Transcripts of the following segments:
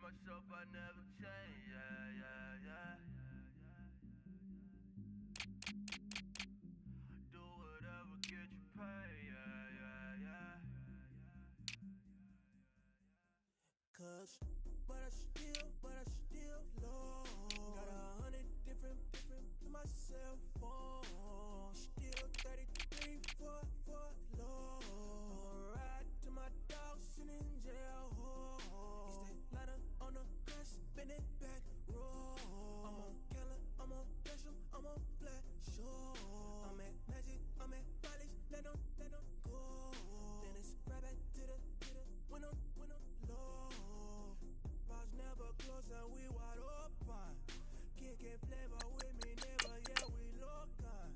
myself, I never change, yeah. Do whatever, get you paid, yeah. But I still low. Got 100 different to my cell phone. Still 33 for low. I'ma ride to my dog sitting in jail. He stay lighter on the grass, spin it back, roll. I'm on Keller, I'm on Gresham, I'm on Flat Shore. I'm at Magic, I'm at Polish, let them go. Then it's right back to the when I'm low. Bars never close and we wide open. Kicking flavor with me, never, yeah, we local.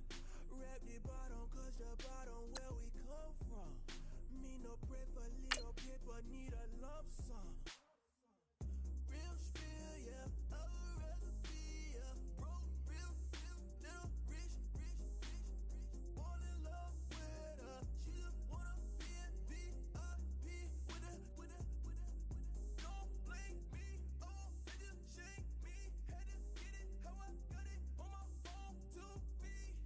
Rap the bottom, cause the bottom where we come from. Me no pray for little paper, need a lump sum. Real spill, yeah, I'd rather be, yeah. Broke, real, little rich. Fall in love with her, she just wanna be in VIP with it. Don't blame me, oh, they just shake me. Had to get it, how I got it, on my phone to be.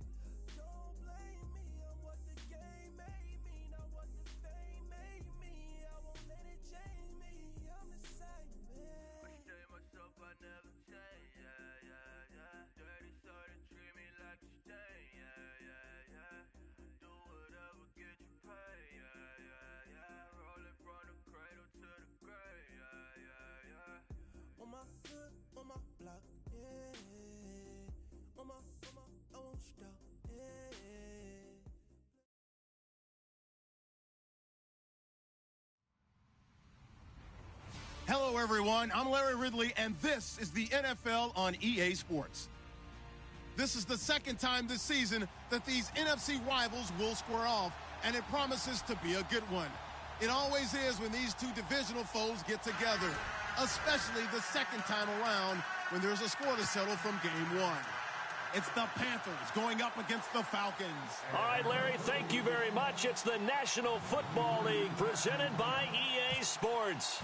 Don't blame me, I'm what the game made me, not what the fame made me. I won't let it change me, I'm the same man. I stay myself, I never change, yeah. Dirty sorta treat me like a stain, yeah. Do whatever, get you paid, yeah. Rolling from the cradle to the grave, yeah. On my hood, on my block, yeah. On my, I won't stop, yeah. Hello, everyone. I'm Larry Ridley, and this is the NFL on EA Sports. This is the second time this season that these NFC rivals will square off, and it promises to be a good one. It always is when these two divisional foes get together, especially the second time around when there's a score to settle from game one. It's the Panthers going up against the Falcons. All right, Larry, thank you very much. It's the National Football League presented by EA Sports.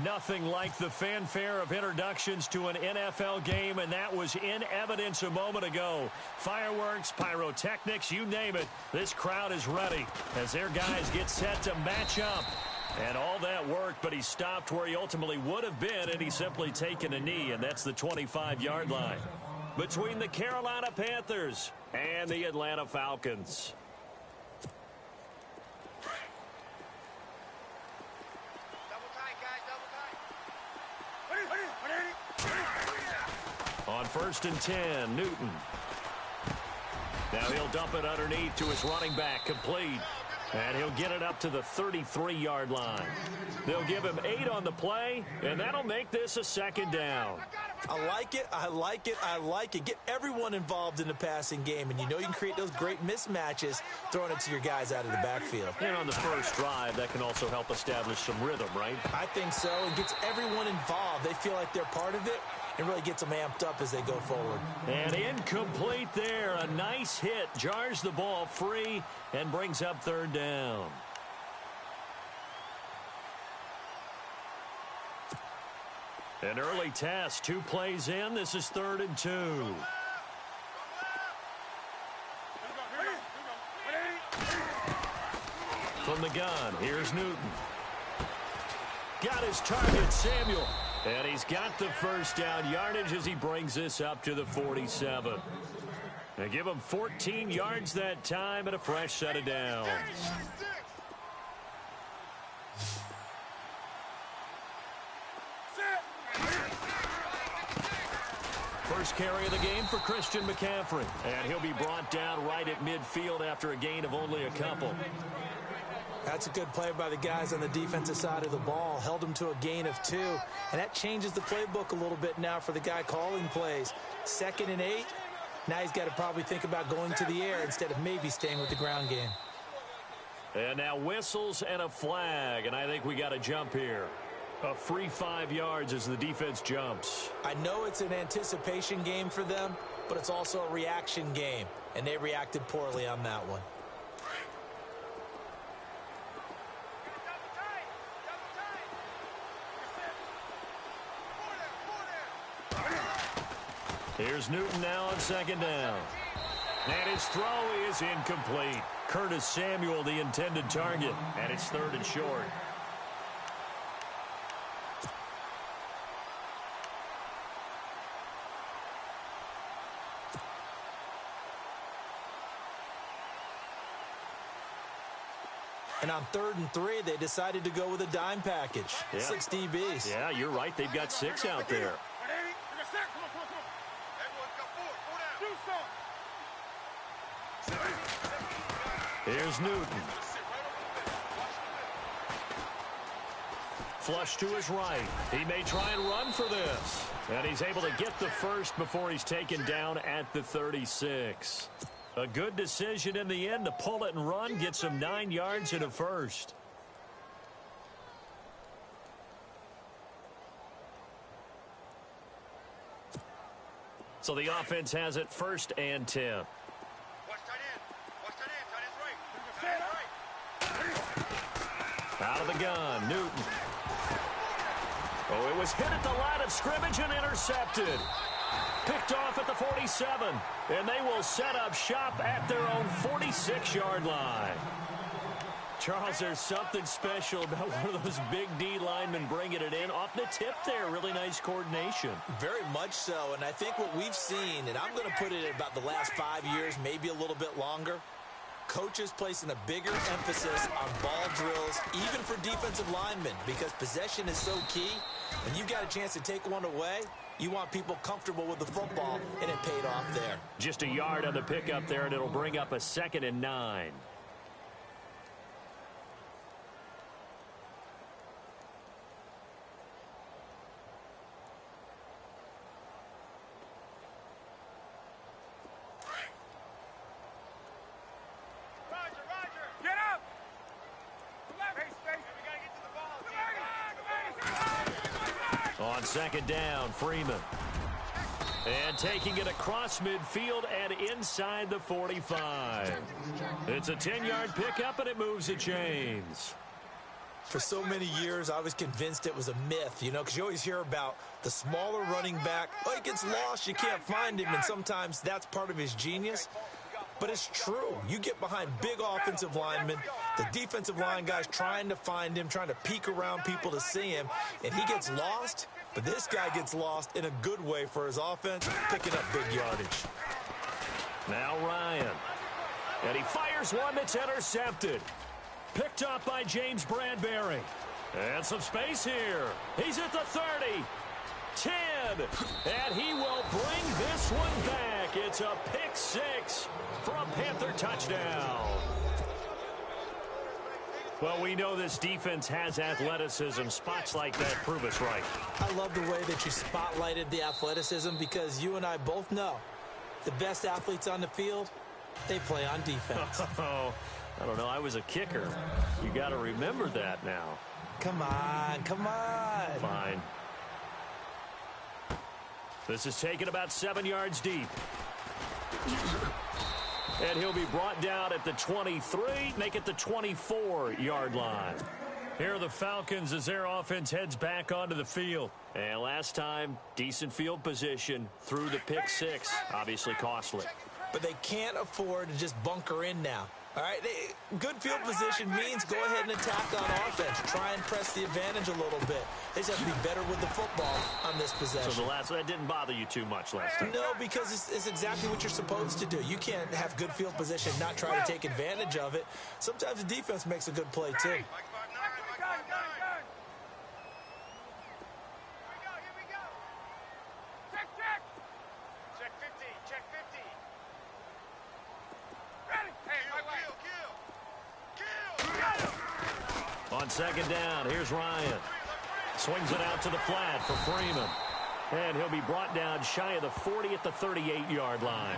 Nothing like the fanfare of introductions to an NFL game, and that was in evidence a moment ago. Fireworks, pyrotechnics, you name it. This crowd is ready as their guys get set to match up. And all that worked, but he stopped where he ultimately would have been had he simply taken a knee, and that's the 25-yard line. Between the Carolina Panthers and the Atlanta Falcons. On 1st and 10, Newton. Now he'll dump it underneath to his running back, complete. And he'll get it up to the 33-yard line. They'll give him 8 on the play, and that'll make this a second down. I like it. Get everyone involved in the passing game, and you know you can create those great mismatches throwing it to your guys out of the backfield. And on the first drive, that can also help establish some rhythm, right? I think so. It gets everyone involved. They feel like they're part of it, and really gets them amped up as they go forward. And incomplete there. A nice hit. Jars the ball free and brings up 3rd down. An early test. 2 plays in. This is 3rd and 2. From the gun, here's Newton. Got his target, Samuel. And he's got the first down yardage as he brings this up to the 47. They give him 14 yards that time and a fresh set of downs. First carry of the game for Christian McCaffrey. And he'll be brought down right at midfield after a gain of only a couple. That's a good play by the guys on the defensive side of the ball. Held him to a gain of 2. And that changes the playbook a little bit now for the guy calling plays. 2nd and 8. Now he's got to probably think about going to the air instead of maybe staying with the ground game. And now whistles and a flag. And I think we got a jump here. A free 5 yards as the defense jumps. I know it's an anticipation game for them, but it's also a reaction game. And they reacted poorly on that one. Here's Newton now on second down. And his throw is incomplete. Curtis Samuel, the intended target, and it's 3rd and short. And on 3rd and 3, they decided to go with a dime package. Yeah. 6 DBs. Yeah, you're right. They've got 6 out there. Here's Newton. Flush to his right. He may try and run for this. And he's able to get the first before he's taken down at the 36. A good decision in the end to pull it and run, get some 9 yards and a first. So the offense has it 1st and 10. Watch tight end. Watch tight end. Tight end's right. Tight end's right. Out of the gun, Newton. Oh, it was hit at the line of scrimmage and intercepted. Picked off at the 47, and they will set up shop at their own 46-yard line. Charles, there's something special about one of those big D linemen bringing it in. Off the tip there, really nice coordination. Very much so, and I think what we've seen, and I'm going to put it at about the last 5 years, maybe a little bit longer, coaches placing a bigger emphasis on ball drills, even for defensive linemen, because possession is so key. When you've got a chance to take one away, you want people comfortable with the football, and it paid off there. Just a yard on the pickup there, and it'll bring up a 2nd and 9. On 2nd down, Freeman. And taking it across midfield and inside the 45. It's a 10-yard pickup, and it moves the chains. For so many years, I was convinced it was a myth, you know, because you always hear about the smaller running back. Oh, he gets lost, you can't find him, and sometimes that's part of his genius. But it's true. You get behind big offensive linemen, the defensive line guys trying to find him, trying to peek around people to see him, and he gets lost. But this guy gets lost in a good way for his offense, picking up big yardage. Now Ryan. And he fires one that's intercepted. Picked up by James Bradbury. And some space here. He's at the 30. 10. And he will bring this one back. It's a pick 6 for a Panther touchdown. Well, we know this defense has athleticism. Spots like that prove us right. I love the way that you spotlighted the athleticism, because you and I both know the best athletes on the field, they play on defense. Oh, I don't know. I was a kicker. You got to remember that now. Come on, come on. Fine. This is taken about 7 yards deep. And he'll be brought down at the 23, make it the 24-yard line. Here are the Falcons as their offense heads back onto the field. And last time, decent field position through the pick 6. Obviously costly. But they can't afford to just bunker in now. All right, good field position means go ahead and attack on offense. Try and press the advantage a little bit. They just have to be better with the football on this possession. So that didn't bother you too much last time? No, because it's exactly what you're supposed to do. You can't have good field position, not try to take advantage of it. Sometimes the defense makes a good play, too. On 2nd down, here's Ryan. Swings it out to the flat for Freeman. And he'll be brought down shy of the 40 at the 38-yard line.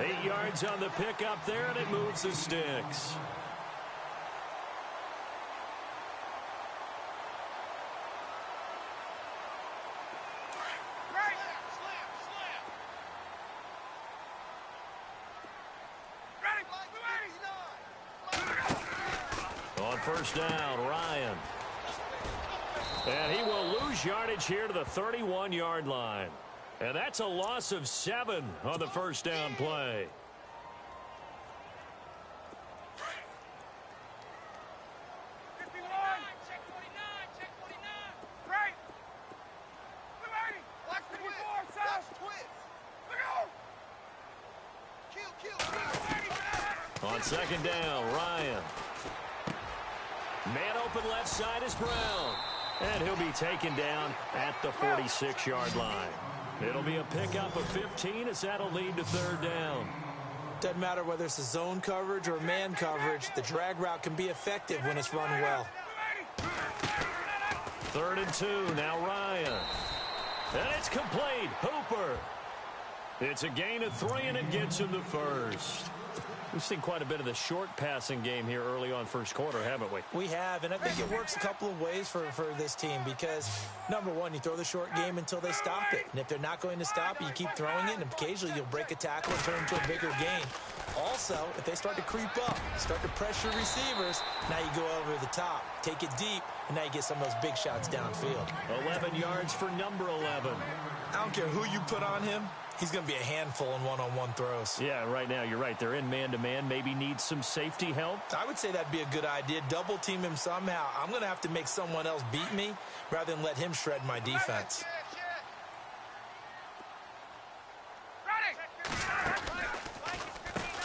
8 yards on the pickup there, and it moves the sticks. On 1st down, Ryan. And he will lose yardage here to the 31-yard line. And that's a loss of 7 on the first down play. On second down, Ryan. Man open left side is Brown. And he'll be taken down at the 46-yard line. It'll be a pickup of 15 as that'll lead to third down. Doesn't matter whether it's a zone coverage or man coverage. The drag route can be effective when it's run well. 3rd and 2, now Ryan. And it's complete. Hooper. It's a gain of 3, and it gets him the first. We've seen quite a bit of the short passing game here early on first quarter, haven't we? We have, and I think it works a couple of ways for this team because, number one, you throw the short game until they stop it. And if they're not going to stop it, you keep throwing it, and occasionally you'll break a tackle and turn into a bigger gain. Also, if they start to creep up, start to pressure receivers, now you go over the top, take it deep, and now you get some of those big shots downfield. 11 yards for number 11. I don't care who you put on him. He's going to be a handful in one-on-one throws. Yeah, right now, you're right. They're in man-to-man. Maybe need some safety help. I would say that'd be a good idea. Double team him somehow. I'm going to have to make someone else beat me rather than let him shred my defense.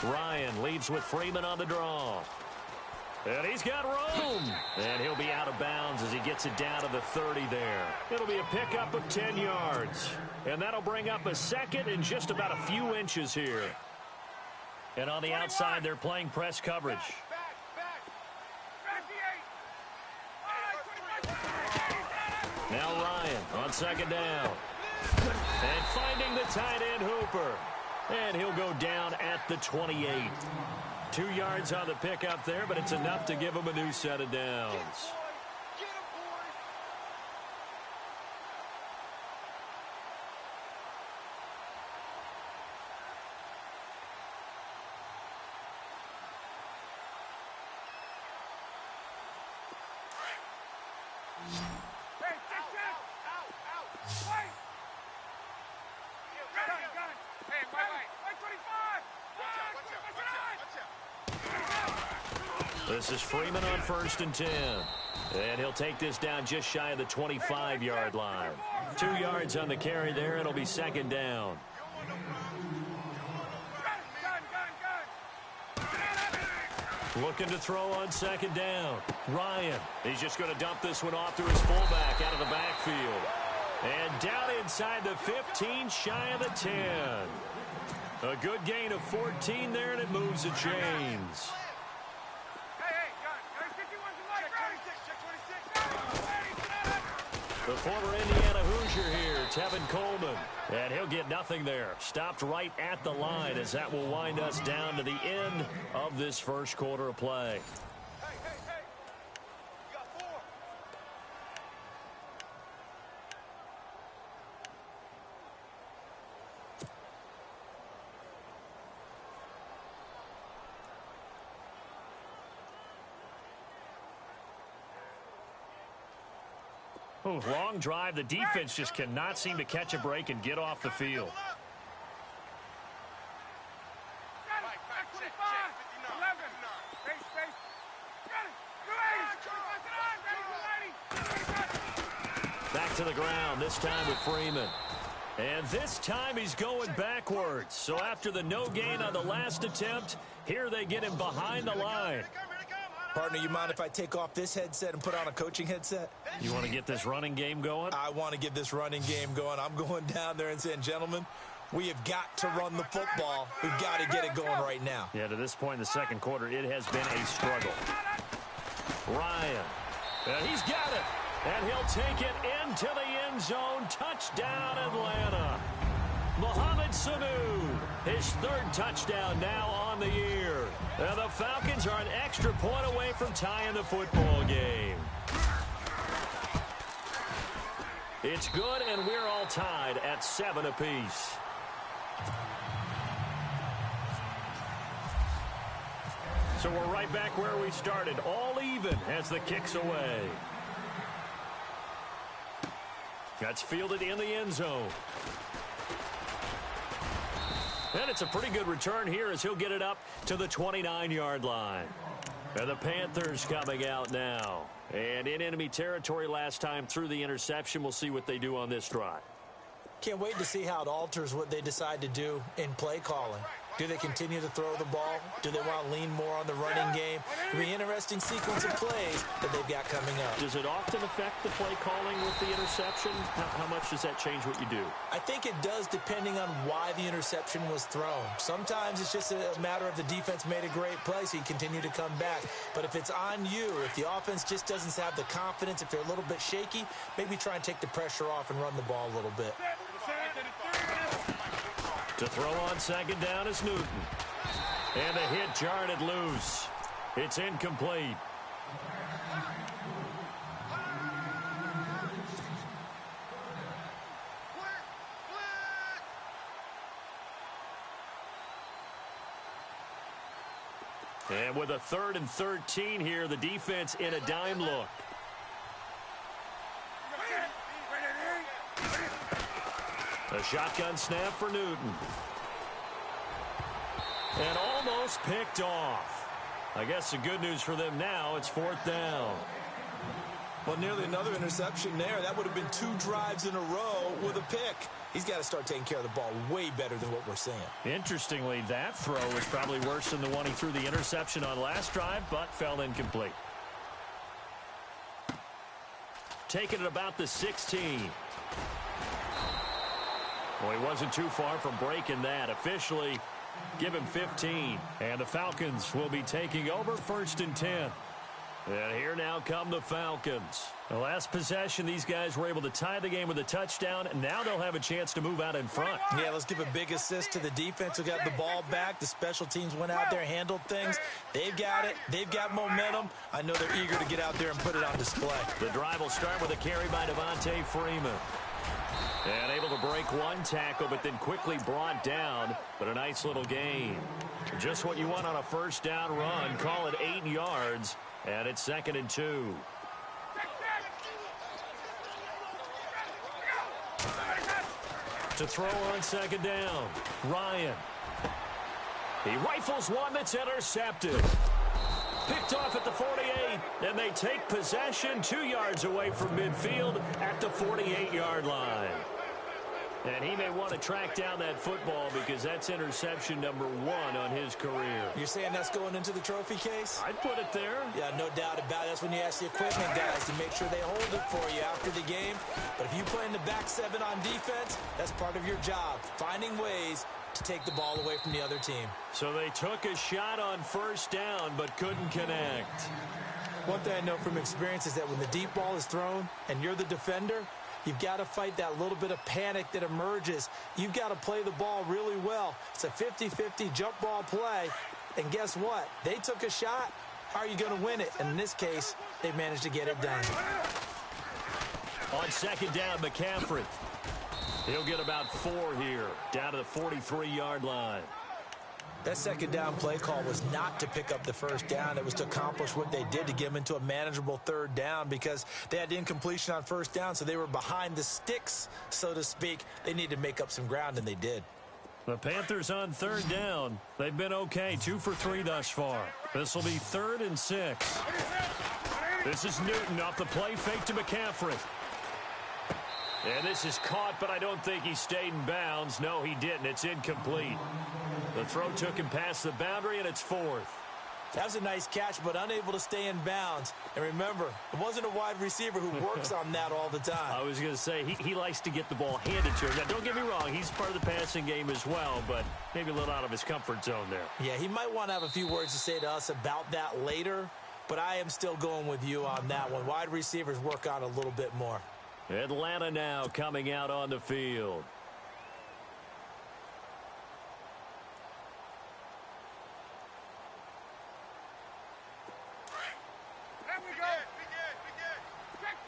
Ryan leads with Freeman on the draw. And he's got room. And he'll be out of bounds as he gets it down to the 30 there. It'll be a pickup of 10 yards. And that'll bring up a second and just about a few inches here. And on the outside, they're playing press coverage. Now Ryan on second down. And finding the tight end, Hooper. And he'll go down at the 28. 2 yards on the pickup there, but it's enough to give him a new set of downs. This is Freeman on 1st and 10. And he'll take this down just shy of the 25-yard line. 2 yards on the carry there. It'll be second down. Looking to throw on second down. Ryan. He's just going to dump this one off to his fullback out of the backfield. And down inside the 15, shy of the 10. A good gain of 14 there, and it moves the chains. The former Indiana Hoosier here, Tevin Coleman. And he'll get nothing there. Stopped right at the line as that will wind us down to the end of this first quarter of play. Ooh, long drive. The defense just cannot seem to catch a break and get off the field. Back to the ground, this time with Freeman. And this time he's going backwards. So after the no gain on the last attempt, here they get him behind the line. Partner, you mind if I take off this headset and put on a coaching headset? You want to get this running game going? I want to get this running game going. I'm going down there and saying, gentlemen, we have got to run the football. We've got to get it going right now. Yeah, to this point in the second quarter, it has been a struggle. Ryan. And he's got it. And he'll take it into the end zone. Touchdown, Atlanta. Mohamed Sanu, his 3rd touchdown now on the year. And the Falcons are an extra point away from tying the football game. It's good, and we're all tied at 7 apiece. So we're right back where we started, all even as the kick's away. That's fielded in the end zone. And it's a pretty good return here as he'll get it up to the 29-yard line. And the Panthers coming out now. And in enemy territory last time through the interception. We'll see what they do on this drive. Can't wait to see how it alters what they decide to do in play calling. Do they continue to throw the ball? Do they want to lean more on the running game? It'll be an interesting sequence of plays that they've got coming up. Does it often affect the play calling with the interception? How much does that change what you do? I think it does depending on why the interception was thrown. Sometimes it's just a matter of the defense made a great play, so you continue to come back. But if it's on you, if the offense just doesn't have the confidence, if they're a little bit shaky, maybe try and take the pressure off and run the ball a little bit. To throw on second down is Newton. And the hit jarred it loose. It's incomplete. And with a 3rd and 13 here, the defense in a dime look. A shotgun snap for Newton. And almost picked off. I guess the good news for them now, it's 4th down. Well, nearly another interception there. That would have been 2 drives in a row with a pick. He's got to start taking care of the ball way better than what we're seeing. Interestingly, that throw was probably worse than the one he threw the interception on last drive, but fell incomplete. Taking it about the 16. Well, he wasn't too far from breaking that. Officially, give him 15. And the Falcons will be taking over 1st and 10. And here now come the Falcons. The last possession, these guys were able to tie the game with a touchdown, and now they'll have a chance to move out in front. Yeah, let's give a big assist to the defense who got the ball back. The special teams went out there, handled things. They've got it. They've got momentum. I know they're eager to get out there and put it on display. The drive will start with a carry by Devontae Freeman. And able to break one tackle, but then quickly brought down. But a nice little gain. Just what you want on a 1st down run. Call it 8 yards. And it's 2nd and 2. To throw on 2nd down. Ryan. He rifles one that's intercepted. Picked off at the 48, and they take possession 2 yards away from midfield at the 48-yard line. And he may want to track down that football because that's interception number 1 on his career. You're saying that's going into the trophy case? I'd put it there. Yeah, no doubt about it. That's when you ask the equipment guys to make sure they hold it for you after the game. But if you play in the back 7 on defense, that's part of your job, finding ways to take the ball away from the other team. So they took a shot on 1st down but couldn't connect. One thing I know from experience is that when the deep ball is thrown and you're the defender, you've got to fight that little bit of panic that emerges. You've got to play the ball really well. It's a 50-50 jump ball play. And guess what? They took a shot. How are you going to win it? And in this case, they managed to get it done. On 2nd down, McCaffrey. He'll get about 4 here, down to the 43-yard line. That 2nd down play call was not to pick up the 1st down. It was to accomplish what they did, to get them into a manageable 3rd down, because they had incompletion on 1st down, so they were behind the sticks, so to speak. They needed to make up some ground, and they did. The Panthers on 3rd down. They've been okay, 2 for 3 thus far. This will be 3rd and 6. This is Newton off the play fake to McCaffrey. And this is caught, but I don't think he stayed in bounds. No, he didn't. It's incomplete. The throw took him past the boundary, and it's 4th. That was a nice catch, but unable to stay in bounds. And remember, it wasn't a wide receiver who works on that all the time. I was going to say, he likes to get the ball handed to him. Now, don't get me wrong, he's part of the passing game as well, but maybe a little out of his comfort zone there. Yeah, he might want to have a few words to say to us about that later, but I am still going with you on that one. Wide receivers work on a little bit more. Atlanta now coming out on the field. There we go. Begin. Check.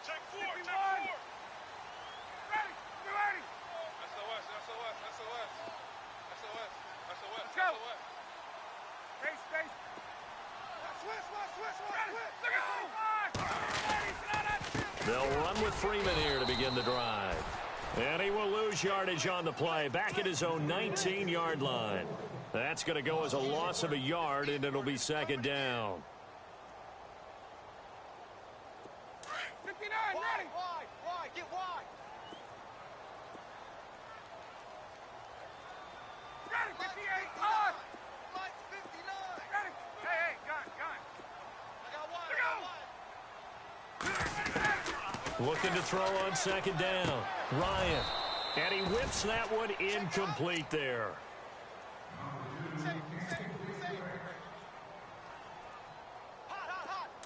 Check 4. Ready. SOS. Let's go. Space. Let's go. They'll run with Freeman here to begin the drive. And he will lose yardage on the play, back at his own 19-yard line. That's going to go as a loss of a yard, and it'll be second down. 59, ready. Wide, get wide. Ready, 58, on. 59. Ready. Hey, gun. I got wide. Looking to throw on second down. Ryan. And he whips that one incomplete there.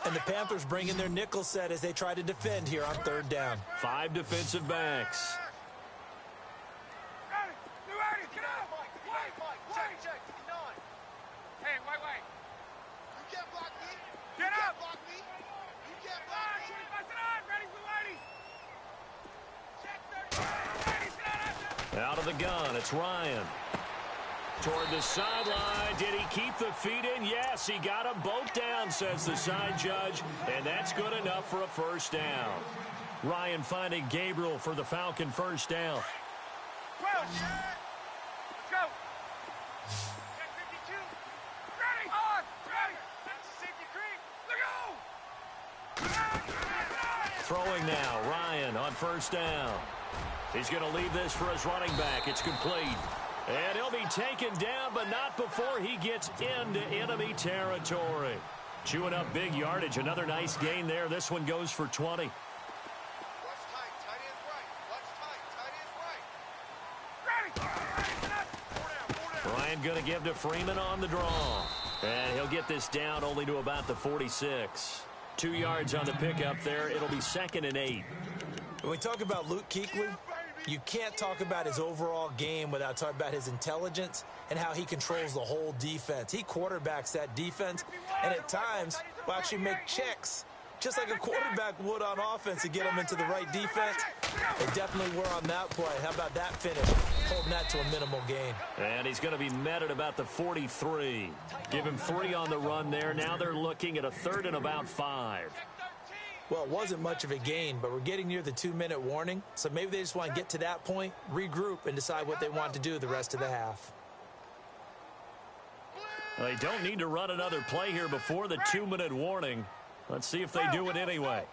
And the Panthers bring in their nickel set as they try to defend here on third down. 5 defensive backs. Ready. You ready? Get up. Wait. Check. 9. Hey, wait. You can't block me. Get up. You can't block me. Pass it on. Ready for Whitey. Check 30. Out of the gun, it's Ryan. Toward the sideline. Did he keep the feet in? Yes, he got them both down, says the side judge, and that's good enough for a first down. Ryan finding Gabriel for the Falcon first down. 12. Let's go. Check 52. Ready. On. Ready. Safety creep. Throwing now, Ryan on first down. He's going to leave this for his running back. It's complete. And he'll be taken down, but not before he gets into enemy territory. Chewing up big yardage. Another nice gain there. This one goes for 20. Watch tight. Tight ends right. Tight ends right. Ready. Ryan going to give to Freeman on the draw. And he'll get this down only to about the 46. 2 yards on the pickup there. It'll be 2nd and 8. When we talk about Luke Kuechly, you can't talk about his overall game without talking about his intelligence and how he controls the whole defense. He quarterbacks that defense, and at times will actually make checks, just like a quarterback would on offense, to get them into the right defense. They definitely were on that play. How about that finish? Holding that to a minimal gain. And he's going to be met at about the 43. Give him 3 on the run there. Now they're looking at a 3rd and about 5. Well, it wasn't much of a gain, but we're getting near the 2-minute warning, so maybe they just want to get to that point, regroup, and decide what they want to do the rest of the half. They don't need to run another play here before the 2-minute warning. Let's see if they do it anyway.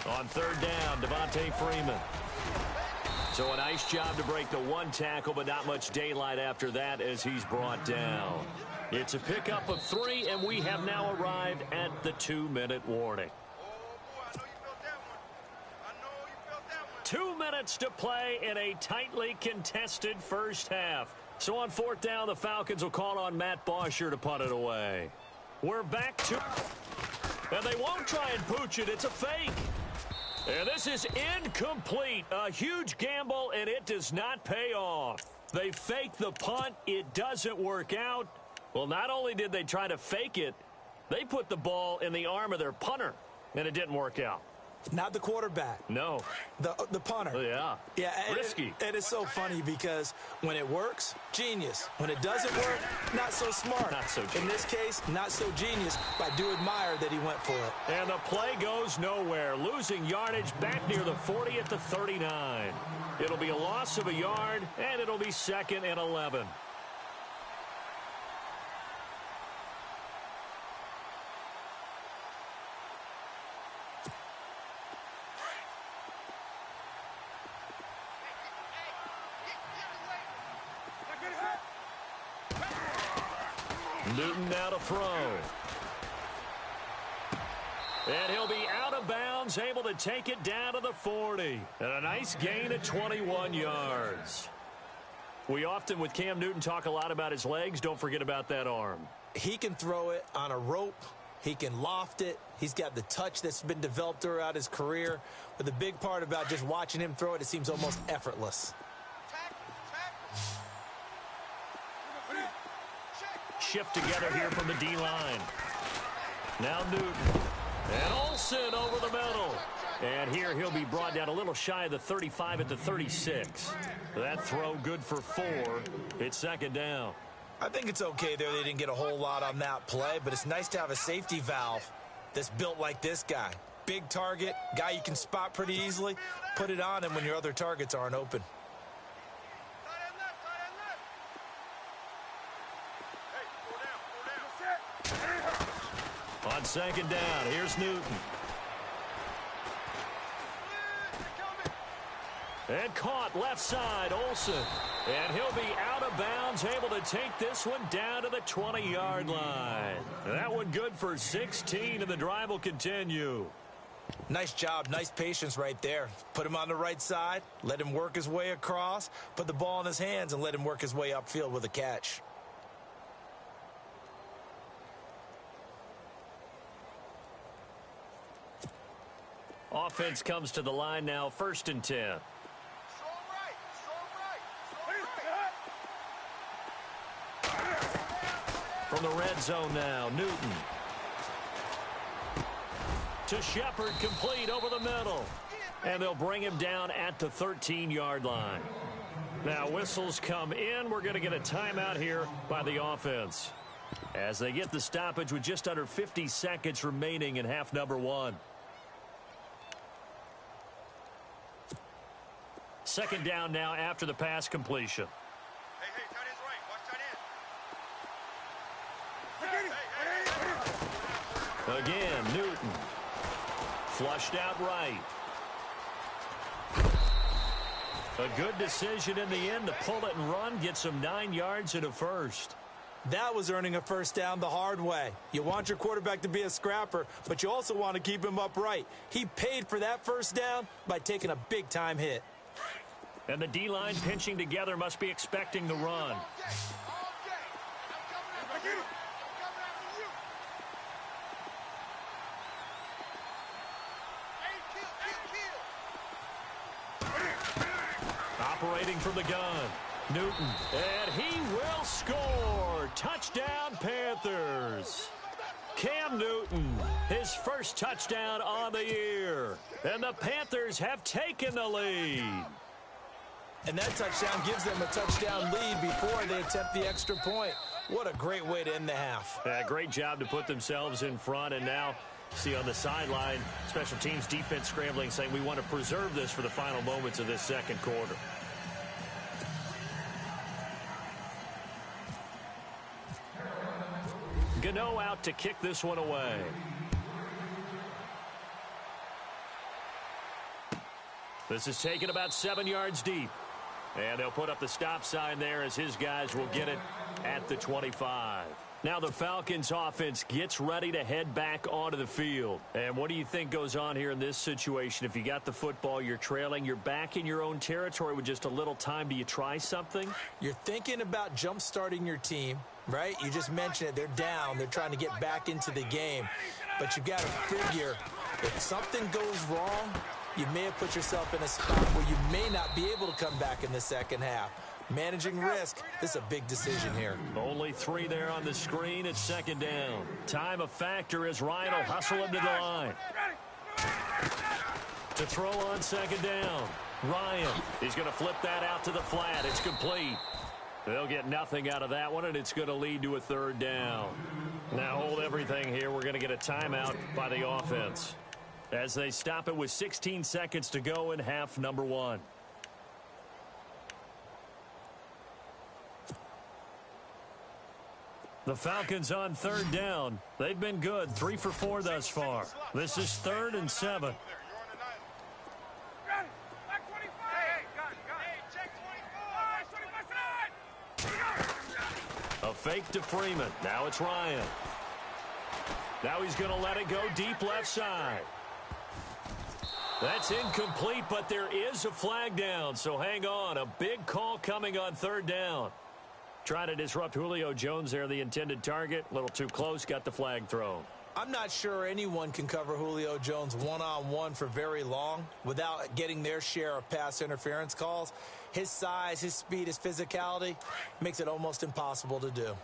On 3rd down, Devontae Freeman. So a nice job to break the 1 tackle, but not much daylight after that as he's brought down. It's a pickup of 3, and we have now arrived at the 2-minute warning. 2 minutes to play in a tightly contested first half. So on 4th down, the Falcons will call on Matt Bosher to punt it away. We're back to... And they won't try and pooch it. It's a fake. And this is incomplete. A huge gamble, and it does not pay off. They fake the punt. It doesn't work out. Well, not only did they try to fake it, they put the ball in the arm of their punter, and it didn't work out. Not the quarterback. No. The punter. Yeah. Yeah. Risky. It is so funny because when it works, genius. When it doesn't work, not so smart. Not so genius. In this case, not so genius, but I do admire that he went for it. And the play goes nowhere. Losing yardage back near the 40 at the 39. It'll be a loss of a yard, and it'll be 2nd and 11. Newton now to throw. And he'll be out of bounds, able to take it down to the 40. And a nice gain of 21 yards. We often, with Cam Newton, talk a lot about his legs. Don't forget about that arm. He can throw it on a rope. He can loft it. He's got the touch that's been developed throughout his career. But the big part about just watching him throw it, it seems almost effortless. Shift together here from the D-line. Now Newton. And Olsen over the middle. And here he'll be brought down a little shy of the 35 at the 36. That throw good for 4. It's 2nd down. I think it's okay there. They didn't get a whole lot on that play, but it's nice to have a safety valve that's built like this guy. big target, guy you can spot pretty easily, put it on him when your other targets aren't open. On second down, here's Newton. And caught left side, Olsen. And he'll be out of bounds, able to take this one down to the 20-yard line. That one good for 16, and the drive will continue. Nice job, nice patience right there. Put him on the right side, let him work his way across, put the ball in his hands, and let him work his way upfield with a catch. Offense comes to the line now, 1st and 10. From the red zone now, Newton. To Shepard, complete over the middle. And they'll bring him down at the 13-yard line. Now whistles come in. We're going to get a timeout here by the offense, as they get the stoppage with just under 50 seconds remaining in half number 1. Second down now after the pass completion. Hey, tight end's right. Watch tight end. Again, Newton. Flushed out right. A good decision in the end to pull it and run, get some 9 yards and a first. That was earning a first down the hard way. You want your quarterback to be a scrapper, but you also want to keep him upright. He paid for that first down by taking a big-time hit. And the D-line pinching together must be expecting the run. Operating from the gun, Newton. And he will score. Touchdown, Panthers. Cam Newton, his first touchdown on the year. And the Panthers have taken the lead. And that touchdown gives them a touchdown lead before they attempt the extra point. What a great way to end the half. Great job to put themselves in front. And now, see on the sideline, special teams defense scrambling, saying we want to preserve this for the final moments of this second quarter. Gano out to kick this one away. This is taken about 7 yards deep. And they'll put up the stop sign there as his guys will get it at the 25. Now the Falcons offense gets ready to head back onto the field. And what do you think goes on here in this situation? If you got the football, you're trailing, you're back in your own territory with just a little time. Do you try something? You're thinking about jump-starting your team, right? You just mentioned it. They're down. They're trying to get back into the game. But you got to figure if something goes wrong, you may have put yourself in a spot where you may not be able to come back in the second half. Managing risk, this is a big decision here. Only 3 there on the screen. It's second down. Time a factor as Ryan will hustle him to the line. To throw on second down. Ryan, he's going to flip that out to the flat. It's complete. They'll get nothing out of that one, and it's going to lead to a third down. Now hold everything here. We're going to get a timeout by the offense, as they stop it with 16 seconds to go in half number 1. The Falcons on third down. They've been good, 3 for 4 thus far. This is 3rd and 7. A fake to Freeman. Now it's Ryan. Now he's going to let it go deep left side. That's incomplete, but there is a flag down, so hang on. A big call coming on third down. Trying to disrupt Julio Jones there, the intended target. A little too close, got the flag thrown. I'm not sure anyone can cover Julio Jones one-on-one for very long without getting their share of pass interference calls. His size, his speed, his physicality makes it almost impossible to do.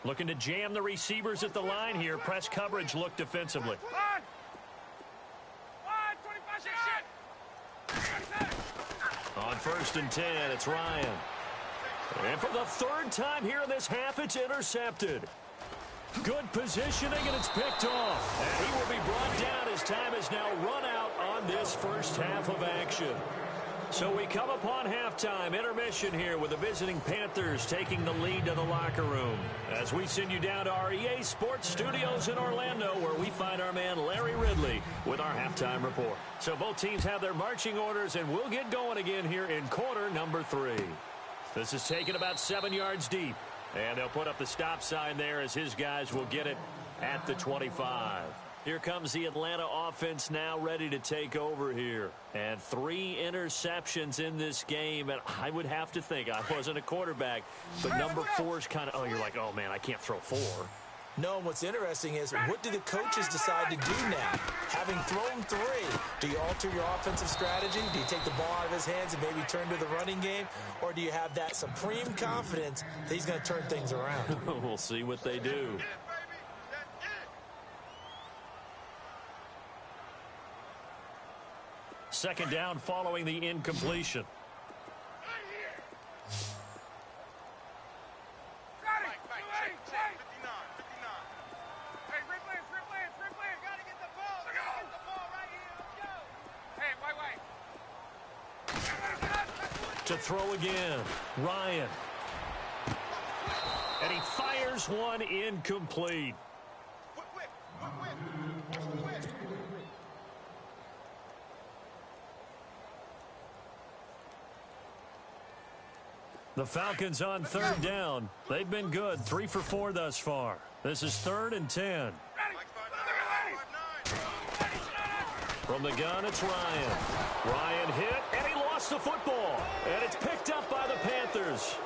Looking to jam the receivers at the line here. Press coverage, look defensively. On 1st and 10, it's Ryan. And for the third time here in this half, it's intercepted. Good positioning, and it's picked off. And he will be brought down as time is now run out on this first half of action. So we come upon halftime, intermission here with the visiting Panthers taking the lead to the locker room. As we send you down to our EA Sports Studios in Orlando, where we find our man Larry Ridley with our halftime report. So both teams have their marching orders, and we'll get going again here in quarter number 3. This is taken about 7 yards deep. And they'll put up the stop sign there as his guys will get it at the 25. Here comes the Atlanta offense now ready to take over here. And 3 interceptions in this game. And I would have to think, I wasn't a quarterback, but number 4 is kind of, you're like, oh, man, I can't throw 4. No, what's interesting is what do the coaches decide to do now? Having thrown 3, do you alter your offensive strategy? Do you take the ball out of his hands and maybe turn to the running game? Or do you have that supreme confidence that he's going to turn things around? We'll see what they do. Second down following the incompletion. To throw again, Ryan. And he fires one incomplete. The Falcons on third down. They've been good, 3 for 4 thus far. This is 3rd and 10. From the gun, it's Ryan. Ryan hit, and he lost the football. And it's picked up by the Panthers.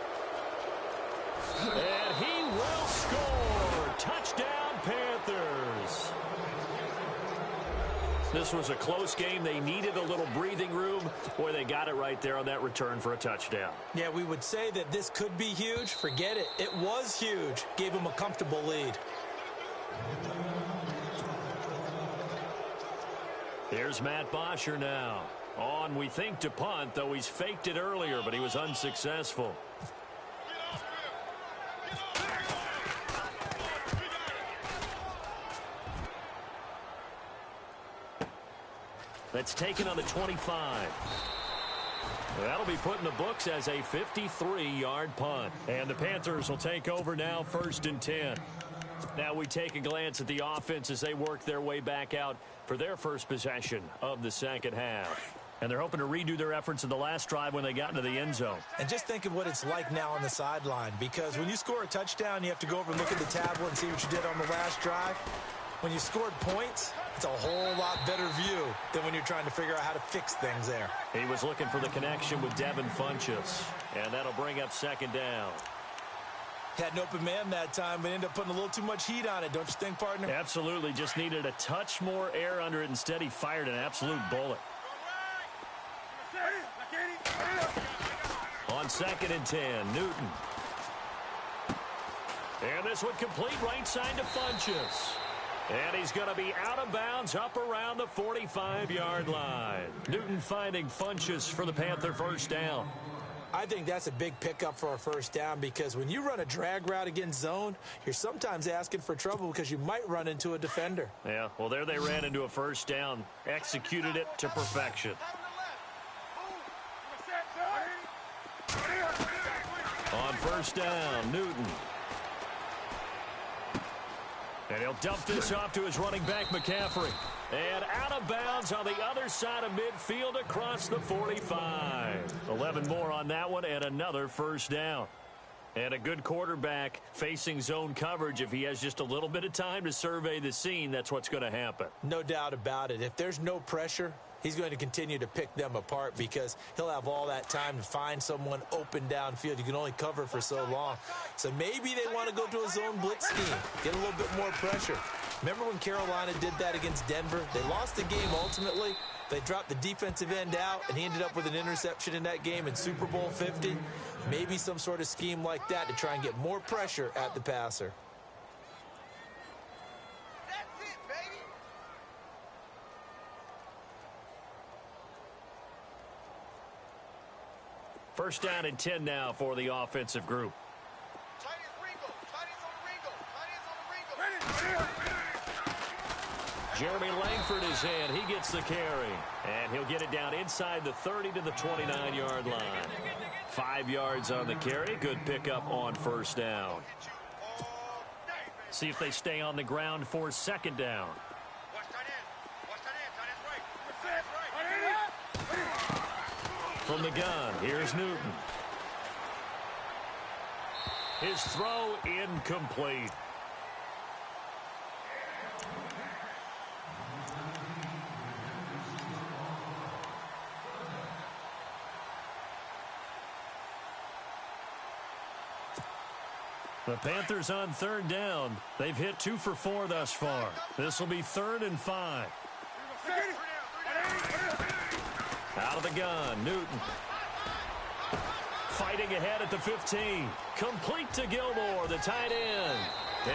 And he will score. Touchdown, Panthers. This was a close game. They needed a little breathing room. Boy, they got it right there on that return for a touchdown. Yeah, we would say that this could be huge. Forget it. It was huge. Gave him a comfortable lead. Here's Matt Bosher now. On, we think, to punt, though he's faked it earlier, but he was unsuccessful. That's taken on the 25. That'll be put in the books as a 53-yard punt. And the Panthers will take over now, 1st and 10. Now we take a glance at the offense as they work their way back out for their first possession of the second half. And they're hoping to redo their efforts in the last drive when they got into the end zone. And just think of what it's like now on the sideline, because when you score a touchdown, you have to go over and look at the tablet and see what you did on the last drive. When you scored points, it's a whole lot better view than when you're trying to figure out how to fix things there. He was looking for the connection with Devin Funchess, and that'll bring up second down. Had an open man that time, but ended up putting a little too much heat on it, don't you think, partner? Absolutely. Just needed a touch more air under it. Instead, he fired an absolute bullet. On 2nd and 10, Newton. And this would complete right side to Funchess. And he's going to be out of bounds up around the 45-yard line. Newton finding Funchess for the Panther first down. I think that's a big pickup for a first down, because when you run a drag route against zone, you're sometimes asking for trouble because you might run into a defender. Yeah, well, there they ran into a first down, executed it to perfection. On first down, Newton. And he'll dump this off to his running back, McCaffrey. And out of bounds on the other side of midfield across the 45. 11 more on that one and another first down. And a good quarterback facing zone coverage. If he has just a little bit of time to survey the scene, that's what's going to happen. No doubt about it. If there's no pressure, he's going to continue to pick them apart, because he'll have all that time to find someone open downfield. You can only cover for so long. So maybe they want to go to a zone blitz scheme, get a little bit more pressure. Remember when Carolina did that against Denver? They lost the game ultimately. They dropped the defensive end out, and he ended up with an interception in that game in Super Bowl 50. Maybe some sort of scheme like that to try and get more pressure at the passer. First down and 10 now for the offensive group. Jeremy Langford is in. He gets the carry. And he'll get it down inside the 30 to the 29-yard line. 5 yards on the carry. Good pickup on first down. See if they stay on the ground for second down. From the gun, here's Newton. His throw incomplete. The Panthers on third down. They've hit 2 for 4 thus far. This will be 3rd and 5. Out of the gun, Newton. Fighting ahead at the 15. Complete to Gilmore, the tight end.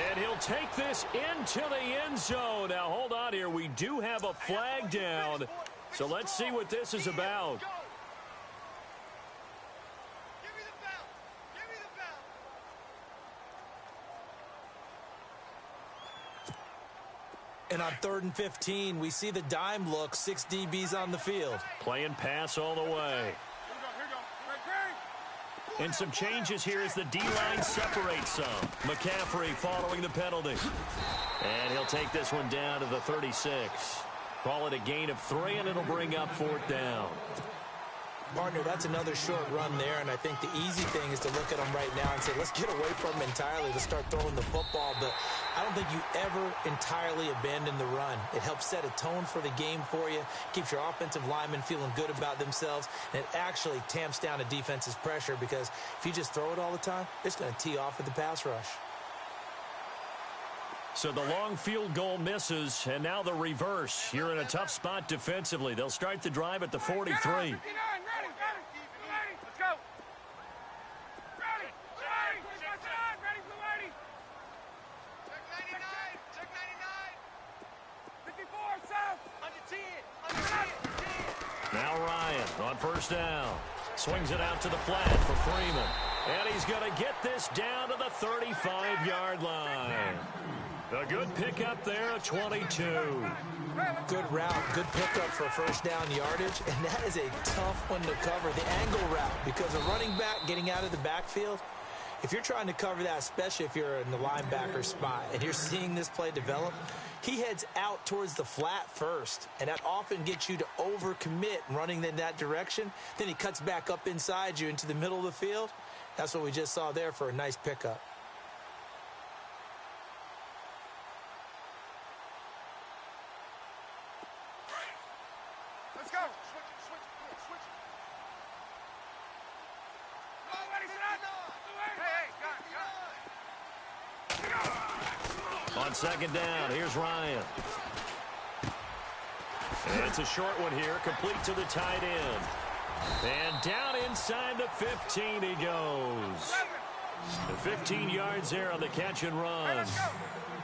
And he'll take this into the end zone. Now, hold on here. We do have a flag down. So let's see what this is about. And on 3rd and 15, we see the dime look, 6 DBs on the field. Playing pass all the way. And some changes here as the D-line separates some. McCaffrey following the penalty. And he'll take this one down to the 36. Call it a gain of 3, and it'll bring up 4th down. Partner, that's another short run there, and I think the easy thing is to look at them right now and say, let's get away from them entirely. Let's start throwing the football, but I don't think you ever entirely abandon the run. It helps set a tone for the game for you, keeps your offensive linemen feeling good about themselves, and it actually tamps down a defense's pressure because if you just throw it all the time, it's going to tee off with the pass rush. So the long field goal misses, and now the reverse. You're in a tough spot defensively. They'll start the drive at the 43. Now Ryan on first down. Swings it out to the flat for Freeman. And he's going to get this down to the 35-yard line. A good pickup there at 22. Good route, good pickup for first down yardage, and that is a tough one to cover, the angle route, because a running back getting out of the backfield, if you're trying to cover that, especially if you're in the linebacker spot, and you're seeing this play develop, he heads out towards the flat first, and that often gets you to overcommit running in that direction. Then he cuts back up inside you into the middle of the field. That's what we just saw there for a nice pickup. Let's go. Switch. On second down, here's Ryan. And it's a short one here, complete to the tight end. And down inside the 15 he goes. The 15 yards there on the catch and run.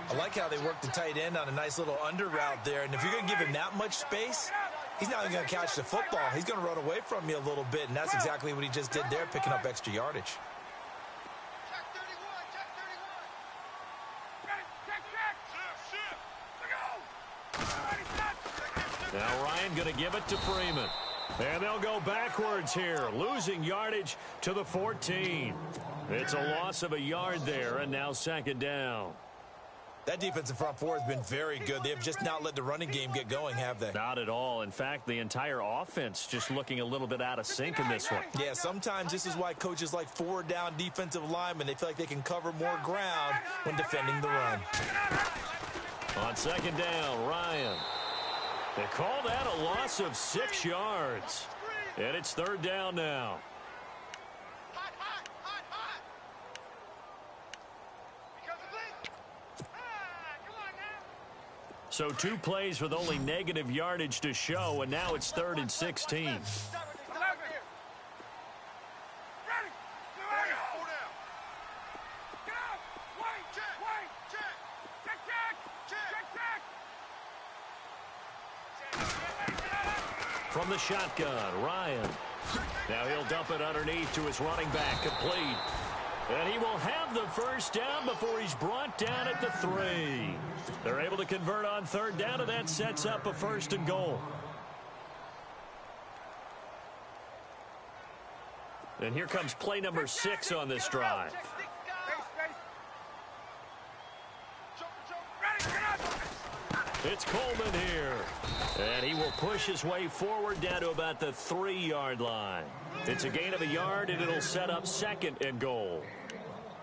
I like how they work the tight end on a nice little under route there. And if you're going to give him that much space, he's not even going to catch the football. He's going to run away from you a little bit, and that's exactly what he just did there, picking up extra yardage. Now Ryan going to give it to Freeman. And they'll go backwards here, losing yardage to the 14. It's a loss of a yard there, and now second down. That defensive front four has been very good. They have just not let the running game get going, have they? Not at all. In fact, the entire offense just looking a little bit out of sync in this one. Yeah, sometimes this is why coaches like forward-down defensive linemen, they feel like they can cover more ground when defending the run. On second down, Ryan. They call that a loss of 6 yards. And it's third down now. So 2 plays with only negative yardage to show, and now it's 3rd and 16. From the shotgun, Ryan. Now he'll dump it underneath to his running back, complete. And he will have the first down before he's brought down at the 3. They're able to convert on third down, and that sets up a 1st and goal. And here comes play number 6 on this drive. It's Coleman here. And he will push his way forward down to about the 3-yard line. It's a gain of a yard, and it'll set up 2nd and goal.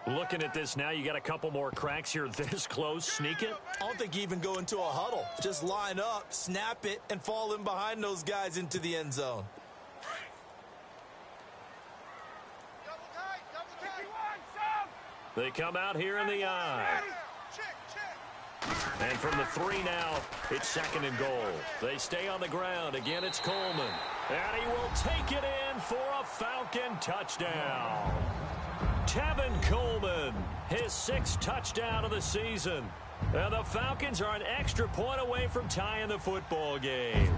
Looking at this now, you got a couple more cracks here this close. Sneak it? I don't think you even go into a huddle. Just line up, snap it, and fall in behind those guys into the end zone. They come out here in the eye. And from the 3 now, it's 2nd and goal. They stay on the ground. Again, it's Coleman. And he will take it in for a Falcon touchdown. Tevin Coleman, his 6th touchdown of the season. And the Falcons are an extra point away from tying the football game.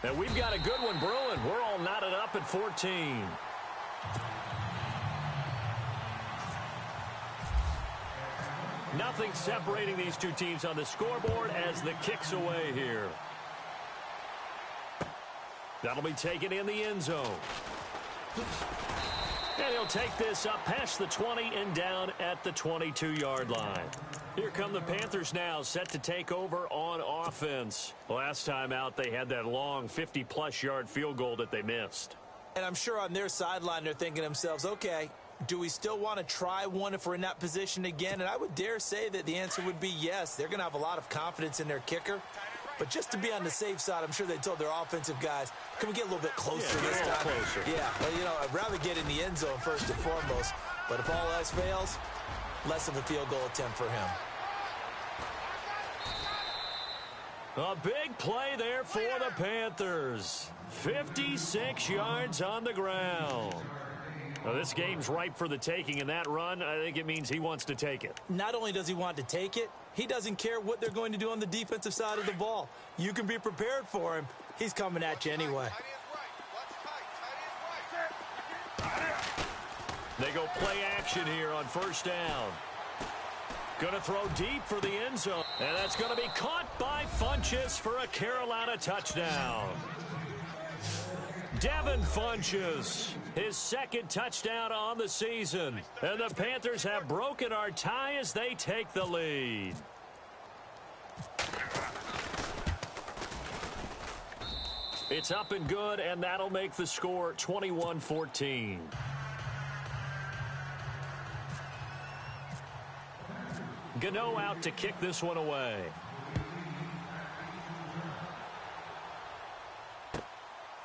And we've got a good one brewing. We're all knotted up at 14. Nothing separating these two teams on the scoreboard as the kick's away here. That'll be taken in the end zone. And he'll take this up past the 20 and down at the 22-yard line. Here come the Panthers now, set to take over on offense. Last time out, they had that long 50-plus yard field goal that they missed. And I'm sure on their sideline, they're thinking to themselves, okay, do we still want to try one if we're in that position again? And I would dare say that the answer would be yes. They're going to have a lot of confidence in their kicker. But just to be on the safe side, I'm sure they told their offensive guys, can we get a little bit closer this time? Closer. Yeah, well, you know, I'd rather get in the end zone first and foremost. But if all else fails, less of a field goal attempt for him. A big play there for the Panthers. 56 yards on the ground. Well, this game's ripe for the taking, and that run, I think it means he wants to take it. Not only does he want to take it, he doesn't care what they're going to do on the defensive side of the ball. You can be prepared for him. He's coming at you anyway. They go play action here on 1st down. Going to throw deep for the end zone. And that's going to be caught by Funchess for a Carolina touchdown. Devin Funchess, his 2nd touchdown on the season. And the Panthers have broken our tie as they take the lead. It's up and good, and that'll make the score 21-14. Gano out to kick this one away.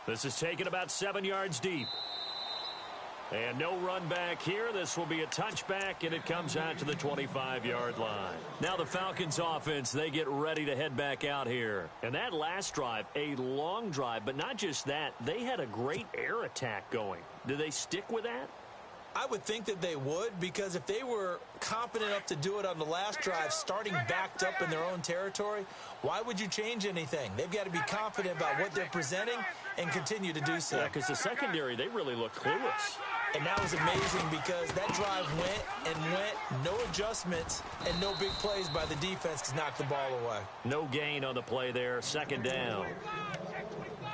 This is taken about 7 yards deep. And no run back here. This will be a touchback, and it comes out to the 25-yard line. Now the Falcons offense, they get ready to head back out here. And that last drive, a long drive, but not just that. They had a great air attack going. Do they stick with that? I would think that they would, because if they were competent enough to do it on the last drive, starting backed up in their own territory, why would you change anything? They've got to be confident about what they're presenting and continue to do so. Yeah, because the secondary, they really look clueless. And that was amazing because that drive went and went, no adjustments, and no big plays by the defense to knock the ball away. No gain on the play there, 2nd down.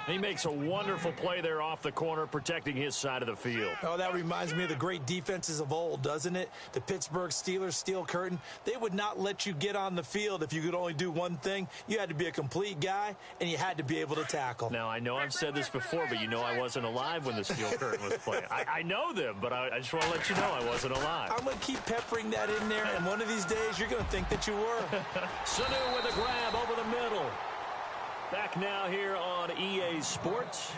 He makes a wonderful play there off the corner, protecting his side of the field. Oh, that reminds me of the great defenses of old, doesn't it? The Pittsburgh Steelers, Steel Curtain. They would not let you get on the field if you could only do one thing. You had to be a complete guy, and you had to be able to tackle. Now, I know I've said this before, but you know I wasn't alive when the Steel Curtain was playing. I know them, but I just want to let you know I wasn't alive. I'm going to keep peppering that in there, and one of these days you're going to think that you were. Sanu with a grab over the middle. Back now here on EA Sports.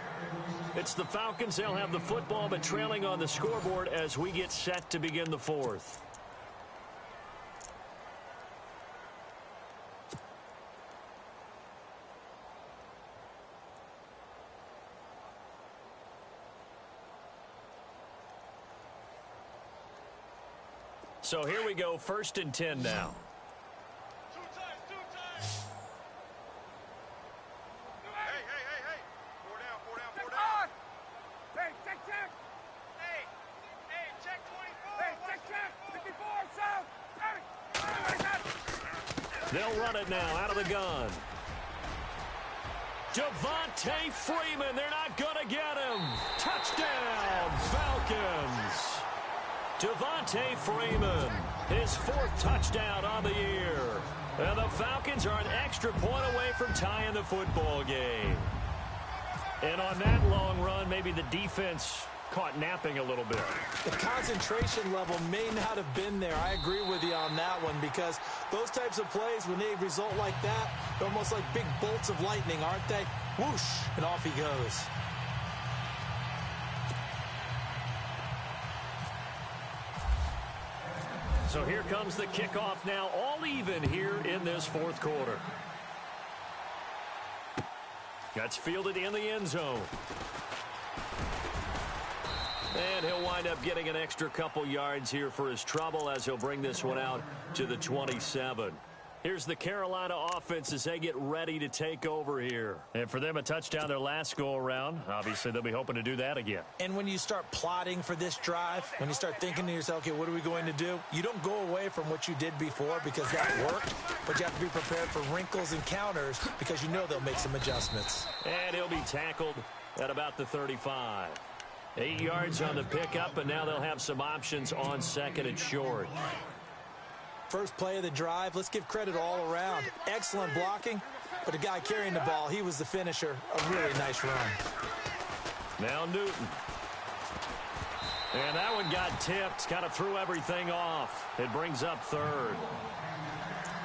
It's the Falcons. They'll have the football, but trailing on the scoreboard as we get set to begin the 4th. So here we go, 1st and 10 now. They'll run it now out of the gun. Devontae Freeman, they're not going to get him. Touchdown, Falcons. Devontae Freeman, his 4th touchdown on the year. And the Falcons are an extra point away from tying the football game. And on that long run, maybe the defense caught napping a little bit. The concentration level may not have been there. I agree with you on that one, because those types of plays, when they result like that, they're almost like big bolts of lightning, aren't they? Whoosh, and off he goes. So here comes the kickoff now, all even here in this 4th quarter. That's fielded in the end zone. And he'll wind up getting an extra couple yards here for his trouble as he'll bring this one out to the 27. Here's the Carolina offense as they get ready to take over here. And for them, a touchdown their last go-around. Obviously, they'll be hoping to do that again. And when you start plotting for this drive, when you start thinking to yourself, okay, what are we going to do? You don't go away from what you did before because that worked, but you have to be prepared for wrinkles and counters because you know they'll make some adjustments. And he'll be tackled at about the 35. 8 yards on the pickup, and now they'll have some options on 2nd and short. First play of the drive, let's give credit all around. Excellent blocking, but the guy carrying the ball, he was the finisher. A really nice run. Now Newton. And that one got tipped, kind of threw everything off. It brings up 3rd.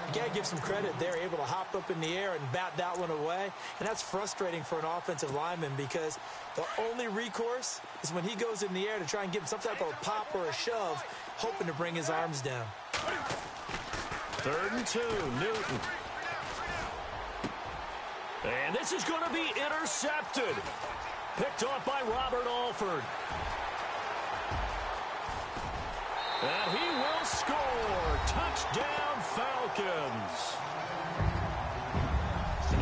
You got to give some credit. They're able to hop up in the air and bat that one away. And that's frustrating for an offensive lineman because the only recourse is when he goes in the air to try and give him some type of a pop or a shove, hoping to bring his arms down. 3rd and 2, Newton. And this is going to be intercepted. Picked off by Robert Alford. And he will score. Touchdown, Falcons.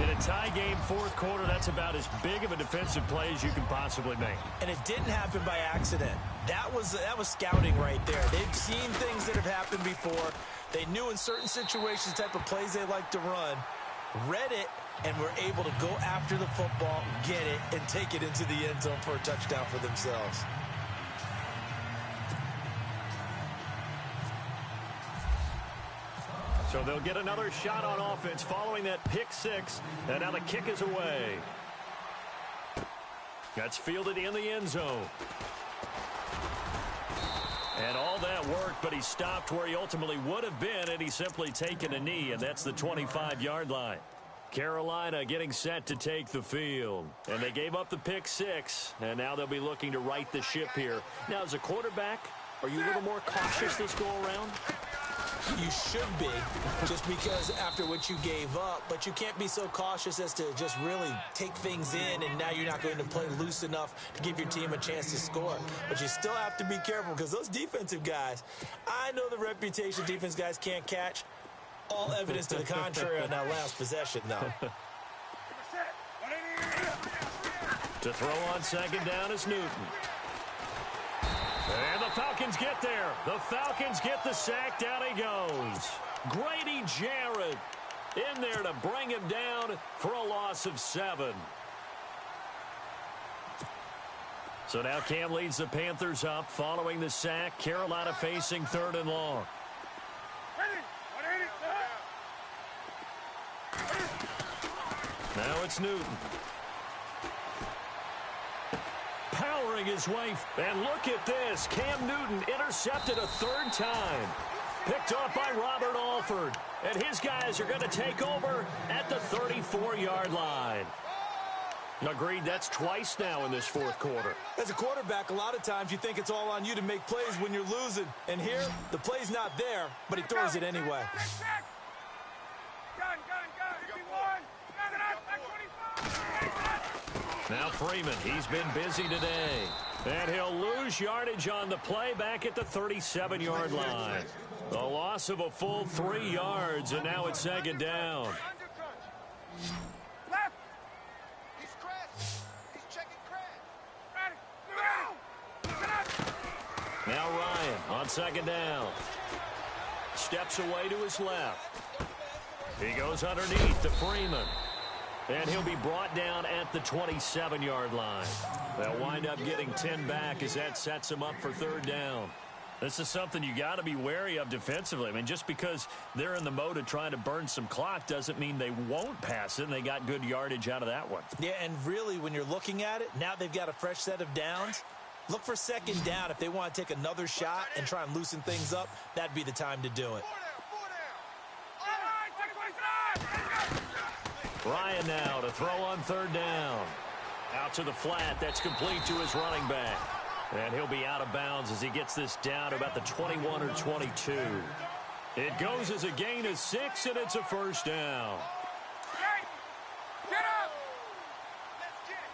In a tie game, 4th quarter, that's about as big of a defensive play as you can possibly make. And it didn't happen by accident. That was scouting right there. They've seen things that have happened before. They knew in certain situations the type of plays they like to run, read it, and were able to go after the football, get it, and take it into the end zone for a touchdown for themselves. So they'll get another shot on offense following that pick 6, and now the kick is away. That's fielded in the end zone. And all that worked, but he stopped where he ultimately would have been, and he's simply taken a knee, and that's the 25-yard line. Carolina getting set to take the field. And they gave up the pick 6, and now they'll be looking to right the ship here. Now, as a quarterback, are you a little more cautious this go-around? You should be, just because after what you gave up, but you can't be so cautious as to just really take things in, and now you're not going to play loose enough to give your team a chance to score. But you still have to be careful because those defensive guys, I know the reputation defense guys can't catch. All evidence to the contrary on that last possession, though. To throw on 2nd down is Newton. And the Falcons get there. The Falcons get the sack. Down he goes. Grady Jarrett in there to bring him down for a loss of 7. So now Cam leads the Panthers up following the sack. Carolina facing 3rd and long. Now it's Newton. Powering his way. And look at this. Cam Newton intercepted a 3rd time. Picked off by Robert Alford. And his guys are going to take over at the 34-yard line. Agreed, that's twice now in this 4th quarter. As a quarterback, a lot of times you think it's all on you to make plays when you're losing. And here, the play's not there, but he throws it anyway. Now Freeman, he's been busy today. And he'll lose yardage on the play back at the 37-yard line. A loss of a full 3 yards, and now it's 2nd down. Left. He's crashing. He's checking crash. Ready. Go. Now Ryan on second down. Steps away to his left. He goes underneath to Freeman. And he'll be brought down at the 27-yard line. They'll wind up getting 10 back as that sets them up for third down. This is something you got to be wary of defensively. I mean, just because they're in the mode of trying to burn some clock doesn't mean they won't pass it, and they got good yardage out of that one. Yeah, and really, when you're looking at it, now they've got a fresh set of downs. Look for second down. If they want to take another shot and try and loosen things up, that'd be the time to do it. Ryan now to throw on third down. Out to the flat. That's complete to his running back. And he'll be out of bounds as he gets this down to about the 21 or 22. It goes as a gain of 6, and it's a first down. Get up! Let's get it.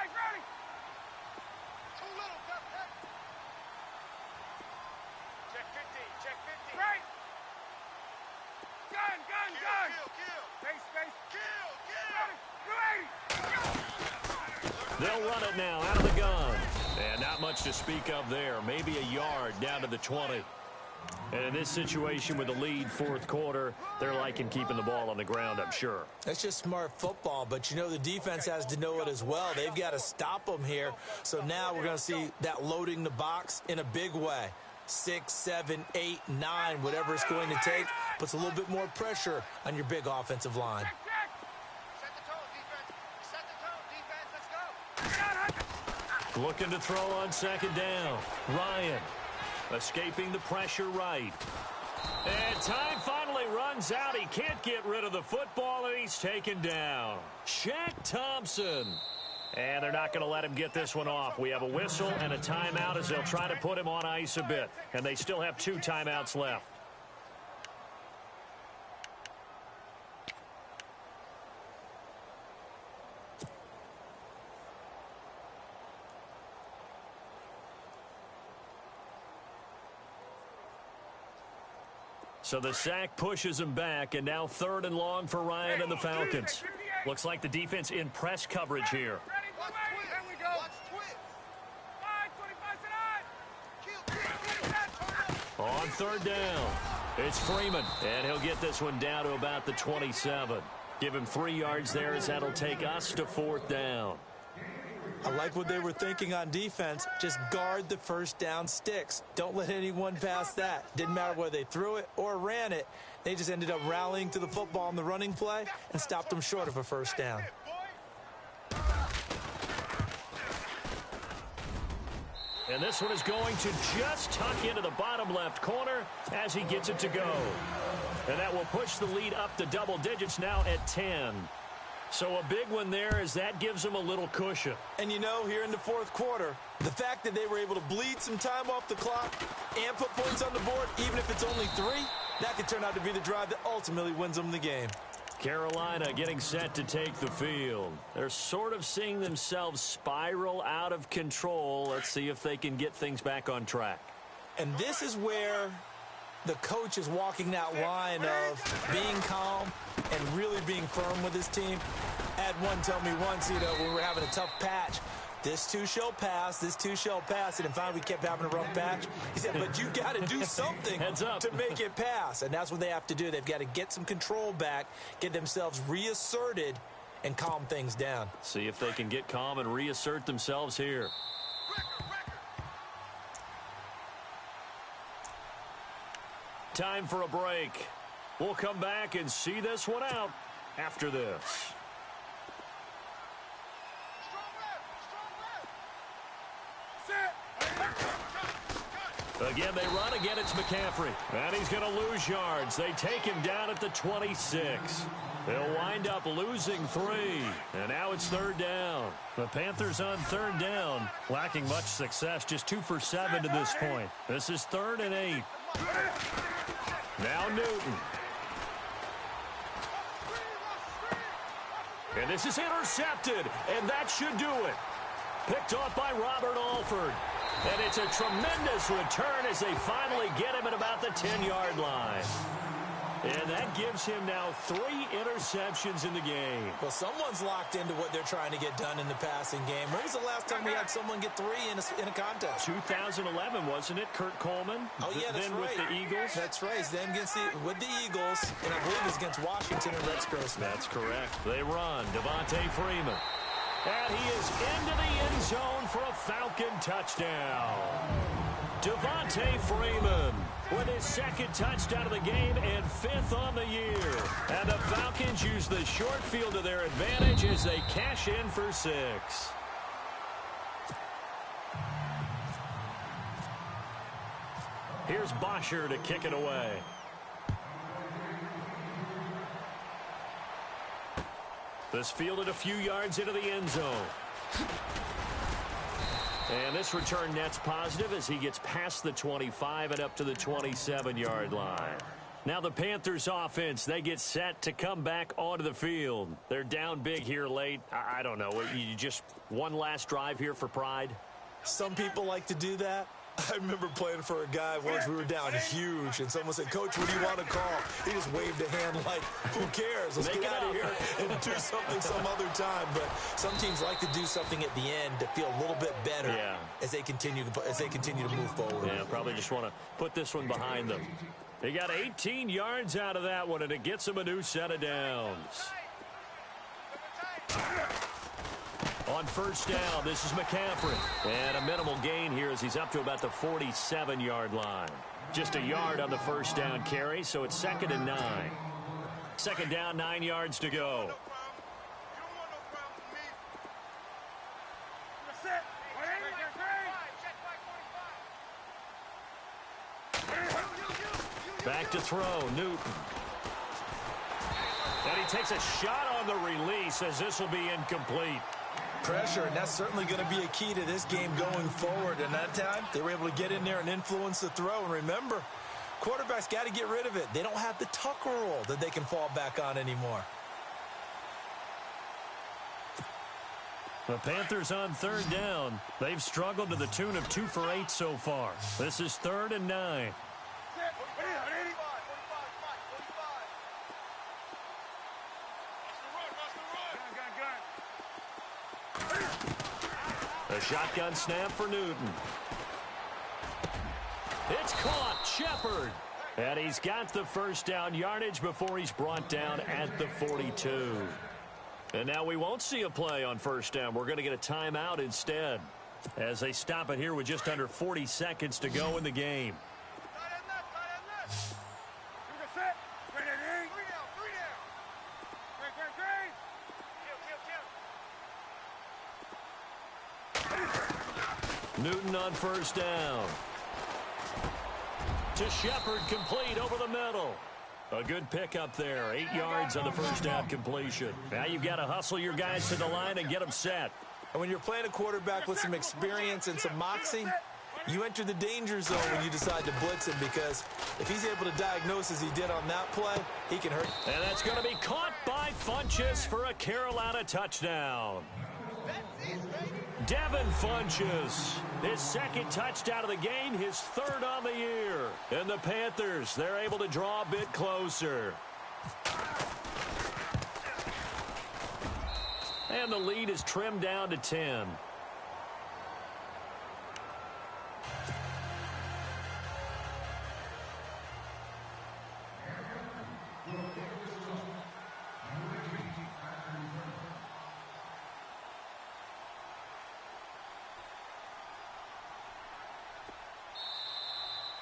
Ready. Too little, check 50, check 50. Right. Gun. Kill. Space. Kill. They'll run it now out of the gun. And not much to speak of there. Maybe a yard down to the 20. And in this situation with the lead fourth quarter, they're liking keeping the ball on the ground, I'm sure. That's just smart football, but you know the defense has to know it as well. They've got to stop them here. So now we're going to see that loading the box in a big way. 6, 7, 8, 9, whatever it's going to take, puts a little bit more pressure on your big offensive line. Set the tone, defense. Let's go. Looking to throw on second down. Ryan escaping the pressure right. And time finally runs out. He can't get rid of the football, and he's taken down. Shaq Thompson. And they're not going to let him get this one off. We have a whistle and a timeout as they'll try to put him on ice a bit. And they still have 2 timeouts left. So the sack pushes him back, and now 3rd and long for Ryan and the Falcons. Looks like the defense in press coverage here. On third down, it's Freeman, and he'll get this one down to about the 27. Give him 3 yards there as that'll take us to 4th down. I like what they were thinking on defense. Just guard the first down sticks. Don't let anyone pass that. Didn't matter whether they threw it or ran it. They just ended up rallying to the football on the running play and stopped them short of a first down. And this one is going to just tuck into the bottom left corner as he gets it to go. And that will push the lead up to double digits now at 10. So a big one there as that gives them a little cushion. And you know, here in the fourth quarter, the fact that they were able to bleed some time off the clock and put points on the board, even if it's only 3, that could turn out to be the drive that ultimately wins them the game. Carolina getting set to take the field. They're sort of seeing themselves spiral out of control. Let's see if they can get things back on track. And this is where the coach is walking that line of being calm and really being firm with his team. I had one tell me once, when we were having a tough patch, this too shall pass, this too shall pass. And finally we kept having a rough patch. He said, but you got to do something to make it pass. And that's what they have to do. They've got to get some control back, get themselves reasserted, and calm things down. See if they can get calm and reassert themselves here. Time for a break. We'll come back and see this one out after this. Again, they run. Again, it's McCaffrey. And he's going to lose yards. They take him down at the 26. They'll wind up losing 3. And now it's 3rd down. The Panthers on 3rd down, lacking much success. Just 2 for 7 to this point. This is 3rd and 8. Now Newton. And this is intercepted. And that should do it. Picked off by Robert Alford. And it's a tremendous return as they finally get him at about the 10-yard line. And that gives him now 3 interceptions in the game. Well, someone's locked into what they're trying to get done in the passing game. When was the last time we had someone get 3 in a contest? 2011, wasn't it? Kurt Coleman? Oh, yeah, that's then right. with the Eagles? That's right. Then with the Eagles, and I believe it's against Washington and Rex Grossman. That's correct. They run. Devontae Freeman. And he is into the end zone for a Falcon touchdown. Devontae Freeman with his 2nd touchdown of the game and 5th on the year. And the Falcons use the short field to their advantage as they cash in for 6. Here's Bosher to kick it away. This fielded a few yards into the end zone. And this return net's positive as he gets past the 25 and up to the 27-yard line. Now the Panthers offense, they get set to come back onto the field. They're down big here late. I don't know. You just one last drive here for pride? Some people like to do that. I remember playing for a guy once. We were down huge, and someone said, "Coach, what do you want to call?" He just waved a hand like, "Who cares? Let's get out of here and do something some other time." But some teams like to do something at the end to feel a little bit better as they continue to move forward. Yeah, probably just want to put this one behind them. They got 18 yards out of that one, and it gets them a new set of downs. On first down, this is McCaffrey. And a minimal gain here as he's up to about the 47-yard line. Just a yard on the first down carry, so it's 2nd and 9. 2nd down, 9 yards to go. Back to throw, Newton. And he takes a shot on the release as this will be incomplete. Pressure, and that's certainly going to be a key to this game going forward. And that time, they were able to get in there and influence the throw. And remember, quarterbacks got to get rid of it. They don't have the tuck rule that they can fall back on anymore. The Panthers on 3rd down. They've struggled to the tune of 2 for 8 so far. This is 3rd and 9. A shotgun snap for Newton. It's caught. Shepard. And he's got the first down yardage before he's brought down at the 42. And now we won't see a play on first down. We're going to get a timeout instead as they stop it here with just under 40 seconds to go in the game. Newton on first down. To Shepard, complete over the middle. A good pickup there. 8 yards on the first down completion. Now you've got to hustle your guys to the line and get them set. And when you're playing a quarterback with some experience and some moxie, you enter the danger zone when you decide to blitz him, because if he's able to diagnose as he did on that play, he can hurt. And that's going to be caught by Funchess for a Carolina touchdown. Devin Funchess, his 2nd touchdown of the game, his 3rd on the year. And the Panthers, they're able to draw a bit closer. And the lead is trimmed down to 10.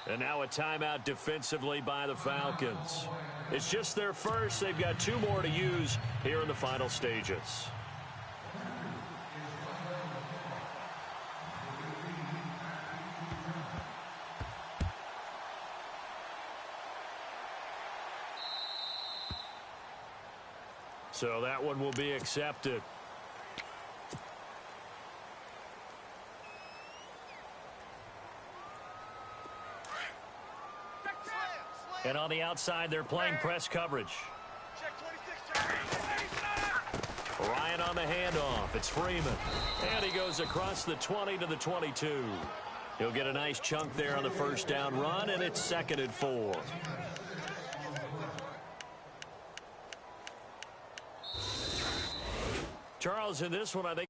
And now a timeout defensively by the Falcons. It's just their first. They've got 2 more to use here in the final stages. So that one will be accepted. And on the outside, they're playing press coverage. Ryan on the handoff. It's Freeman. And he goes across the 20 to the 22. He'll get a nice chunk there on the first down run, and it's 2nd and 4. Charles, in this one, I think